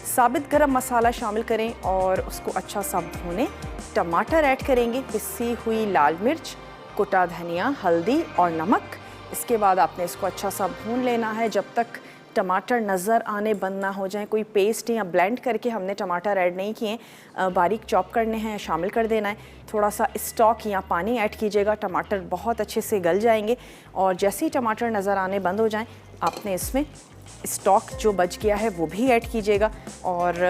साबित गरम मसाला शामिल करें और उसको अच्छा सा भूनें। टमाटर ऐड करेंगे, पिसी हुई लाल मिर्च, कुटा धनिया, हल्दी और नमक। इसके बाद आपने इसको अच्छा सा भून लेना है जब तक टमाटर नज़र आने बंद ना हो जाए। कोई पेस्ट या ब्लेंड करके हमने टमाटर ऐड नहीं किए, बारीक चॉप करने हैं, शामिल कर देना है। थोड़ा सा स्टॉक या पानी ऐड कीजिएगा, टमाटर बहुत अच्छे से गल जाएंगे। और जैसे ही टमाटर नज़र आने बंद हो जाएं आपने इसमें स्टॉक जो बच गया है वो भी ऐड कीजिएगा। और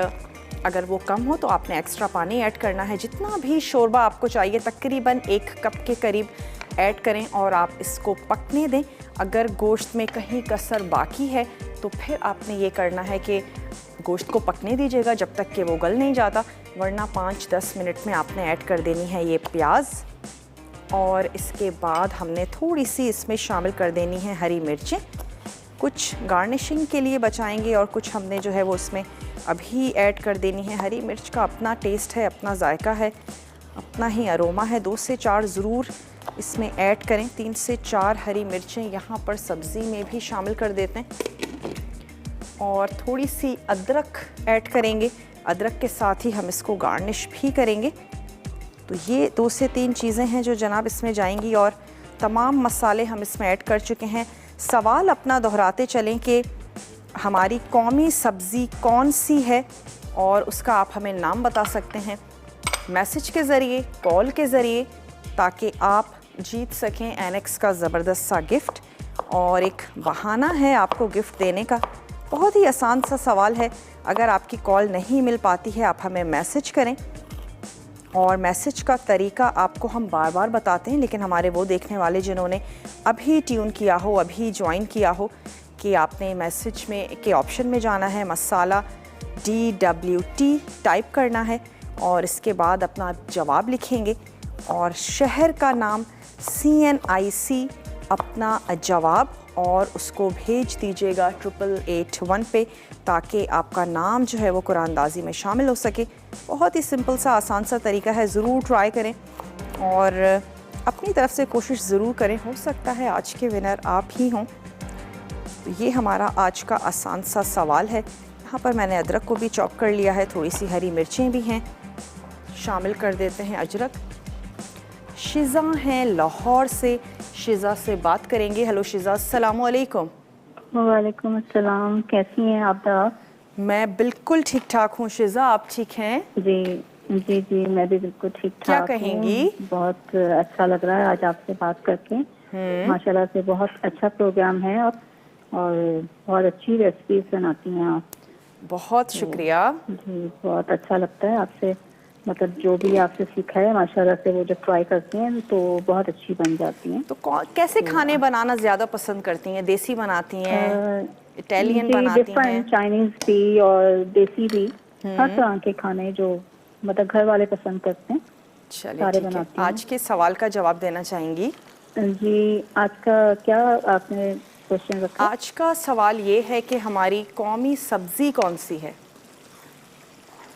अगर वो कम हो तो आपने एक्स्ट्रा पानी ऐड करना है। जितना भी शोरबा आपको चाहिए तकरीबन 1 कप के करीब ऐड करें और आप इसको पकने दें। अगर गोश्त में कहीं कसर बाकी है तो फिर आपने ये करना है कि गोश्त को पकने दीजिएगा जब तक कि वो गल नहीं जाता, वरना 5-10 मिनट में आपने ऐड कर देनी है ये प्याज। और इसके बाद हमने थोड़ी सी इसमें शामिल कर देनी है हरी मिर्चें, कुछ गार्निशिंग के लिए बचाएंगे और कुछ हमने जो है वो इसमें अभी ऐड कर देनी है। हरी मिर्च का अपना टेस्ट है, अपना जायका है, अपना ही अरोमा है। 2 से 4 ज़रूर इसमें ऐड करें। 3 से 4 हरी मिर्चें यहाँ पर सब्ज़ी में भी शामिल कर देते हैं और थोड़ी सी अदरक ऐड करेंगे। अदरक के साथ ही हम इसको गार्निश भी करेंगे। तो ये 2 से 3 चीज़ें हैं जो जनाब इसमें जाएंगी और तमाम मसाले हम इसमें ऐड कर चुके हैं। सवाल अपना दोहराते चलें कि हमारी कौमी सब्ज़ी कौन सी है और उसका आप हमें नाम बता सकते हैं मैसेज के ज़रिए, कॉल के ज़रिए, ताकि आप जीत सकें एनेक्स का ज़बरदस्त सा गिफ्ट। और एक बहाना है आपको गिफ्ट देने का। बहुत ही आसान सा सवाल है। अगर आपकी कॉल नहीं मिल पाती है आप हमें मैसेज करें और मैसेज का तरीका आपको हम बार बार बताते हैं, लेकिन हमारे वो देखने वाले जिन्होंने अभी ट्यून किया हो, अभी ज्वाइन किया हो, कि आपने मैसेज में के ऑप्शन में जाना है, मसाला DWT टाइप करना है और इसके बाद अपना जवाब लिखेंगे और शहर का नाम CNIC अपना जवाब और उसको भेज दीजिएगा 8881 पे, ताकि आपका नाम जो है वो कुरानंदाज़ी में शामिल हो सके। बहुत ही सिंपल सा आसान सा तरीका है, ज़रूर ट्राई करें और अपनी तरफ से कोशिश ज़रूर करें। हो सकता है आज के विनर आप ही हों। तो ये हमारा आज का आसान सा सवाल है। यहाँ पर मैंने अदरक को भी चॉप कर लिया है, थोड़ी सी हरी मिर्चें भी हैं, शामिल कर देते हैं अजरक। शिज़ा हैं लाहौर से, शिज़ा से बात करेंगे। हेलो शिज़ा, अस्सलाम वालेकुम।
वालेकुम अस्सलाम, कैसी हैं आप?
मैं बिल्कुल ठीक ठाक हूँ शिज़ा, आप ठीक हैं?
जी जी जी, मैं भी बिल्कुल ठीक ठाक।
क्या कहेंगी?
बहुत अच्छा लग रहा है आज आपसे बात करके। माशाल्लाह से बहुत अच्छा प्रोग्राम है और बहुत अच्छी रेसिपीज बनाती हैं आप।
बहुत शुक्रिया।
जी बहुत अच्छा लगता है आपसे, मतलब जो भी आपसे सीखा है माशाल्लाह से वो जब ट्राई करती हैं तो बहुत अच्छी बन जाती हैं।
तो कैसे खाने बनाना ज़्यादा पसंद करती हैं? देसी बनाती हैं, इटालियन
जी
बनाती हैं?
डिफरेंट, चाइनीज भी और देसी भी, हर तरह के खाने जो मतलब घर वाले पसंद करते हैं
चलिए
सारे
ठीक है।
बनाती हैं।
आज के सवाल का जवाब देना चाहेंगी?
जी आज का क्या आपने क्वेश्चन रखा?
आज का सवाल ये है कि हमारी कौमी सब्जी कौन सी है?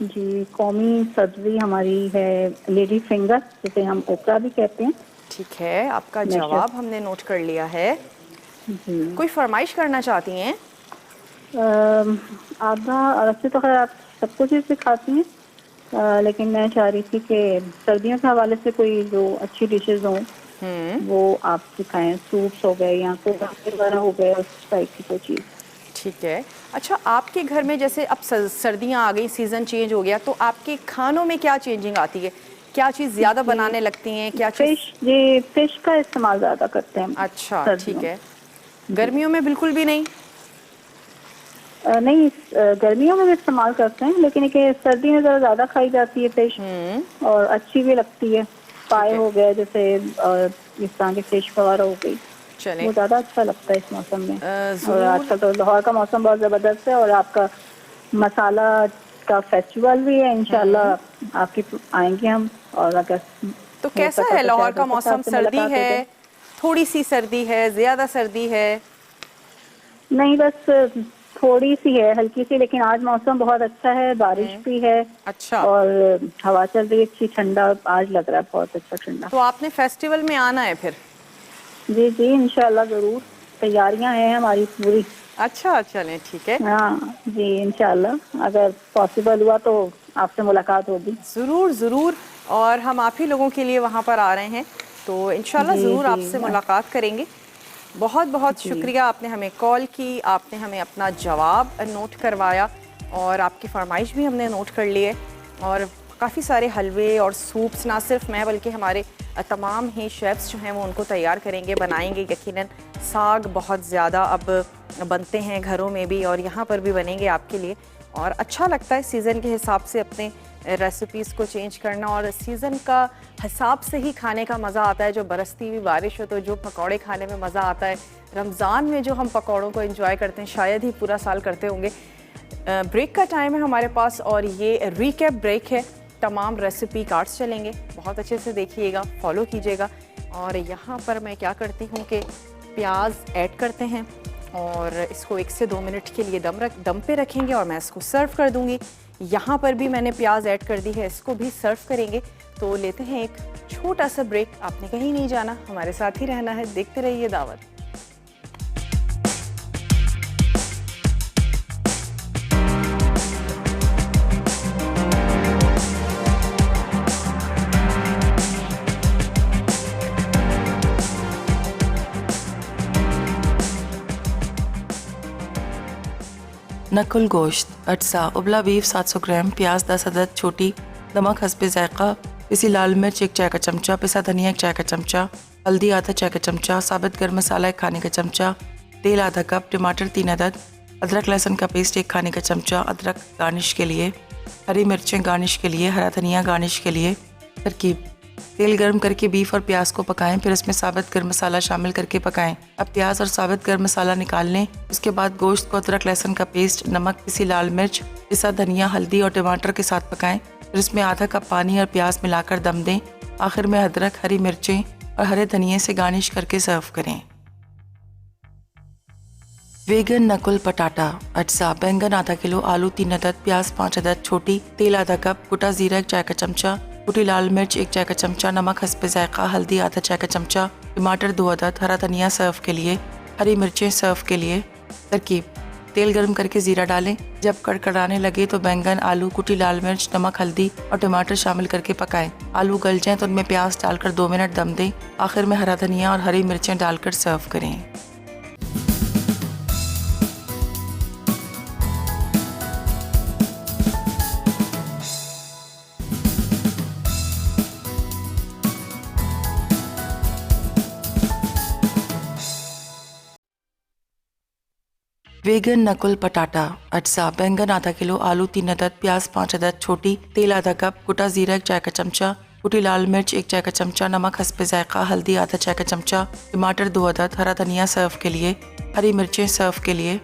जी कौमी सब्जी हमारी है लेडी फिंगर, जिसे हम ओकरा भी कहते हैं।
ठीक है, आपका
मैशर।
जवाब हमने नोट कर लिया है।
जी
कोई फरमाइश करना चाहती हैं?
आधा वैसे तो खैर आप सब कुछ ही सिखाती हैं, लेकिन मैं चाह रही थी कि सर्दियों के हवाले से कोई जो अच्छी डिशेज हों वो आप सिखाएं, सूप्स हो गए या कोई वगैरह हो गए, उस टाइप की कोई चीज़।
ठीक है। अच्छा, आपके घर में जैसे अब सर्दियाँ आ गई, सीज़न चेंज हो गया, तो आपके खानों में क्या चेंजिंग आती है? क्या चीज़ ज़्यादा बनाने लगती हैं? क्या चीज़?
फिश, जी फिश का इस्तेमाल ज़्यादा करते हैं
अच्छा
सर्दियों
ठीक
में।
है। गर्मियों में बिल्कुल भी नहीं?
नहीं गर्मियों में भी इस्तेमाल करते हैं, लेकिन ये सर्दी में ज़रा ज़्यादा खाई जाती है फिश और अच्छी भी लगती है। पाए
है।
हो गए जैसे इस तरह की फिश वगैरह हो गई,
चलें,
वो ज़्यादा अच्छा लगता है इस मौसम में। और
ज़रूर।
आजकल तो लाहौर का मौसम बहुत ज़बरदस्त है और आपका मसाला का फेस्टिवल भी है, इंशाल्लाह आपकी आएंगे हम। और अगर
तो
हो
कैसा
सका
है
तो
लाहौर
शायद
का
हो सकता है
मौसम?
आपसे
सर्दी
मुलाकात हो
है,
जाए।
थोड़ी सी सर्दी है, ज़्यादा सर्दी है?
नहीं बस थोड़ी सी है, हल्की सी, लेकिन आज मौसम बहुत अच्छा है, बारिश भी है
अच्छा,
और हवा चल रही है अच्छी, ठंडा आज लग रहा है, बहुत अच्छा ठंडा।
तो आपने फेस्टिवल में आना है फिर?
जी जी इंशाल्लाह ज़रूर, तैयारियां हैं हमारी पूरी।
अच्छा, चलें ठीक है।
हाँ जी इंशाल्लाह अगर पॉसिबल हुआ तो आपसे मुलाकात होगी।
ज़रूर ज़रूर, और हम आप ही लोगों के लिए वहाँ पर आ रहे हैं, तो इंशाल्लाह
जी
ज़रूर
जी
आपसे मुलाकात करेंगे। बहुत बहुत
जी
शुक्रिया, आपने हमें कॉल की, आपने हमें अपना जवाब नोट करवाया और आपकी फरमाइश भी हमने नोट कर ली है। और काफ़ी सारे हलवे और सूप्स ना सिर्फ मैं बल्कि हमारे तमाम ही शेफ्स जो हैं वो उनको तैयार करेंगे, बनाएंगे। यकीनन साग बहुत ज़्यादा अब बनते हैं घरों में भी और यहाँ पर भी बनेंगे आपके लिए। और अच्छा लगता है सीज़न के हिसाब से अपने रेसिपीज़ को चेंज करना, और सीज़न का हिसाब से ही खाने का मज़ा आता है। जो बरसती हुई बारिश हो तो जो पकौड़े खाने में मज़ा आता है, रमज़ान में जो हम पकौड़ों को एंजॉय करते हैं शायद ही पूरा साल करते होंगे। ब्रेक का टाइम है हमारे पास और ये रिकैप ब्रेक है। तमाम रेसिपी कार्ड्स चलेंगे, बहुत अच्छे से देखिएगा, फॉलो कीजिएगा। और यहाँ पर मैं क्या करती हूँ कि प्याज ऐड करते हैं और इसको 1 से 2 मिनट के लिए दम पे रखेंगे और मैं इसको सर्व कर दूँगी। यहाँ पर भी मैंने प्याज ऐड कर दी है, इसको भी सर्व करेंगे। तो लेते हैं एक छोटा सा ब्रेक, आपने कहीं नहीं जाना, हमारे साथ ही रहना है, देखते रहिए दावत।
नकुल गोश्त, अटसा, उबला बीफ 700 ग्राम, प्याज 10 अदद छोटी, नमक हस्बे जायका, पिसी लाल मिर्च 1 चाय का चमचा, पिसा धनिया 1 चाय का चमचा, हल्दी आधा चाय का चमचा, साबित गर्म मसाला 1 खाने का चमचा, तेल आधा कप, टमाटर 3 अदद, अदरक लहसुन का पेस्ट 1 खाने का चमचा, अदरक गार्निश के लिए, हरी मिर्चें गार्निश के लिए, हरा धनिया गार्निश के लिए। तरकीब: तेल गर्म करके बीफ और प्याज को पकाएं, फिर इसमें साबित गर्म मसाला शामिल करके पकाएं। अब प्याज और साबित गर्म मसाला निकाल लें। उसके बाद गोश्त को अदरक लहसुन का पेस्ट, नमक, पिसी लाल मिर्च, पिसा धनिया, हल्दी और टमाटर के साथ पकाएं। फिर इसमें आधा कप पानी और प्याज मिलाकर दम दें। आखिर में अदरक, हरी मिर्चें और हरे धनिये से गार्निश करके सर्व करें। वेगन नकुल पटाटा, अटसा, बैंगन आधा किलो, आलू 3 अदद, प्याज 5 अदद छोटी, तेल आधा कप, कुटा जीरा 1 चाय का चमचा, कुटी लाल मिर्च 1 चाय का चमचा, नमक हस्बे जायका, हल्दी आधा चाय का चमचा, टमाटर 2 अदद, हरा धनिया सर्व के लिए, हरी मिर्चें सर्व के लिए। तरकीब: तेल गर्म करके जीरा डालें। जब कड़कड़ाने लगे तो बैंगन, आलू, कुटी लाल मिर्च, नमक, हल्दी और टमाटर शामिल करके पकाएं। आलू गल जाएं तो उनमें प्याज डालकर 2 मिनट दम दें। आखिर में हरा धनिया और हरी मिर्चें डालकर सर्व करें। वेगन नकुल पटाटा अज्जा बैंगन आधा किलो, आलू 3 अदद, प्याज 5 अदद छोटी, तेल आधा कप, कुटा जीरा 1 चाय का चमचा, कुटी लाल मिर्च 1 चाय का चमचा, नमक हस्बे जायका, हल्दी आधा चाय का चमचा, टमाटर 2 अदद, हरा धनिया सर्व के लिए, हरी मिर्चें सर्व के लिए।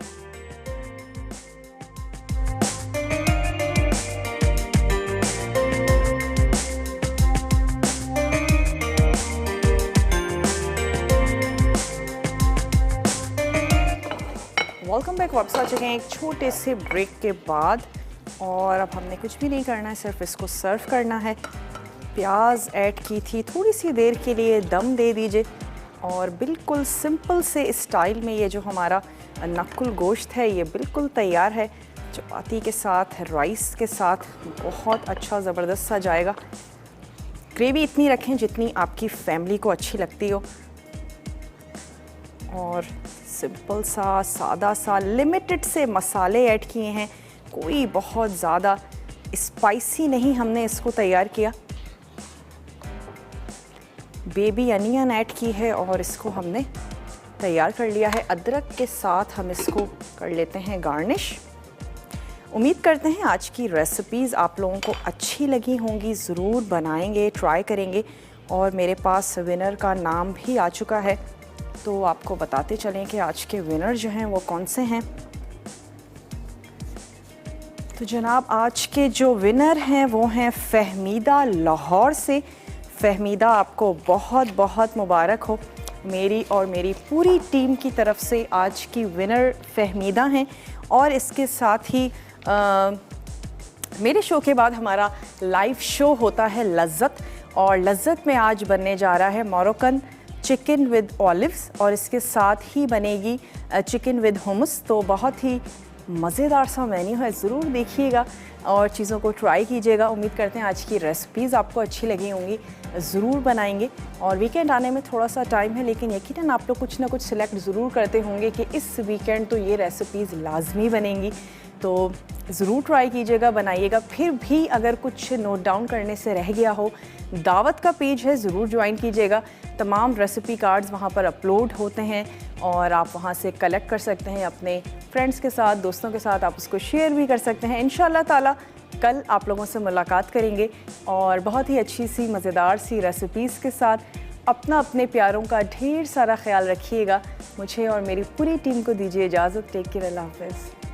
Welcome back. वापस आ चुके हैं एक छोटे से ब्रेक के बाद और अब हमने कुछ भी नहीं करना है, सिर्फ इसको सर्व करना है। प्याज ऐड की थी, थोड़ी सी देर के लिए दम दे दीजिए और बिल्कुल सिंपल से स्टाइल में ये जो हमारा नकुल गोश्त है ये बिल्कुल तैयार है। चपाती के साथ, राइस के साथ बहुत अच्छा ज़बरदस्त सा जाएगा। ग्रेवी इतनी रखें जितनी आपकी फैमिली को अच्छी लगती हो और सिंपल सा, सादा सा, लिमिटेड से मसाले ऐड किए हैं, कोई बहुत ज़्यादा स्पाइसी नहीं हमने इसको तैयार किया। बेबी अनियन ऐड की है और इसको हमने तैयार कर लिया है। अदरक के साथ हम इसको कर लेते हैं गार्निश। उम्मीद करते हैं आज की रेसिपीज़ आप लोगों को अच्छी लगी होंगी, ज़रूर बनाएंगे, ट्राई करेंगे। और मेरे पास विनर का नाम भी आ चुका है, तो आपको बताते चलें कि आज के विनर जो हैं वो कौन से हैं। तो जनाब आज के जो विनर हैं वो हैं फ़हमीदा लाहौर से। फ़हमीदा आपको बहुत बहुत मुबारक हो। मेरी और मेरी पूरी टीम की तरफ से आज की विनर फ़हमीदा हैं। और इसके साथ ही मेरे शो के बाद हमारा लाइव शो होता है लज़्ज़त, और लज़्ज़त में आज बनने जा रहा है मोरक्कन चिकन विद ऑलिव्स और इसके साथ ही बनेगी चिकन विद हुमस। तो बहुत ही मज़ेदार सा मेन्यू है, ज़रूर देखिएगा और चीज़ों को ट्राई कीजिएगा। उम्मीद करते हैं आज की रेसिपीज़ आपको अच्छी लगी होंगी, ज़रूर बनाएंगे। और वीकेंड आने में थोड़ा सा टाइम है, लेकिन यकीनन आप लोग कुछ ना कुछ सिलेक्ट ज़रूर करते होंगे कि इस वीकेंड तो ये रेसिपीज़ लाजमी बनेंगी। तो ज़रूर ट्राई कीजिएगा, बनाइएगा। फिर भी अगर कुछ नोट डाउन करने से रह गया हो, दावत का पेज है, ज़रूर ज्वाइन कीजिएगा। तमाम रेसिपी कार्ड्स वहाँ पर अपलोड होते हैं और आप वहाँ से कलेक्ट कर सकते हैं अपने फ्रेंड्स के साथ, दोस्तों के साथ। आप उसको शेयर भी कर सकते हैं। इंशाल्लाह ताला कल आप लोगों से मुलाकात करेंगे और बहुत ही अच्छी सी मज़ेदार सी रेसिपीज़ के साथ। अपने प्यारों का ढेर सारा ख्याल रखिएगा। मुझे और मेरी पूरी टीम को दीजिए इजाज़त। टेक केयर, अल्लाह हाफ़िज़।